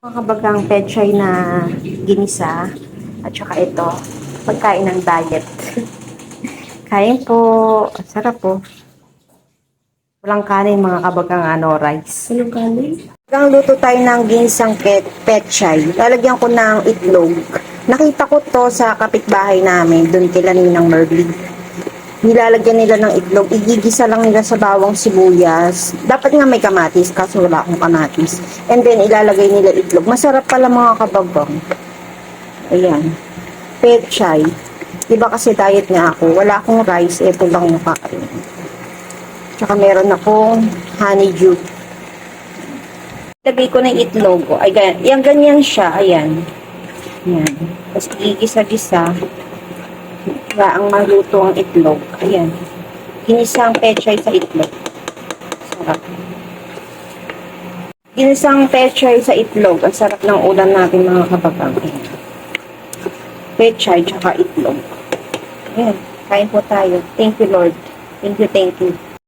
Mga kabagang pechay na ginisa at saka ito, pagkain ng diet. Kain po. Sarap po. Walang kanin mga kabagang rice. Anong kanin? Hanggang luto tayo ng ginisang pechay. Lalagyan ko ng itlog. Nakita ko to sa kapitbahay namin, dun kila Ninang Merly. Nilalagyan nila ng itlog, igigisa lang nila sa bawang sibuyas. Dapat nga may kamatis, kaso wala akong kamatis. And then, ilalagay nila itlog. Masarap pala mga kababang. Ayan. Pechay. Diba kasi diet nga ako, wala akong rice, ito lang yung kakain. Tsaka meron akong honeydew. Lagay ko ng itlog. Ay, yan, ganyan siya. Ayan. Ayan. Tapos, igigisa-gisa. Para ang maluto ang itlog. Ayan. Ginisang pechay sa itlog. Sarap. Ginisang pechay sa itlog. Ang sarap ng ulam natin mga kabagang. Ayan. Pechay tsaka itlog. Ayan. Kain po tayo. Thank you, Lord. Thank you, thank you.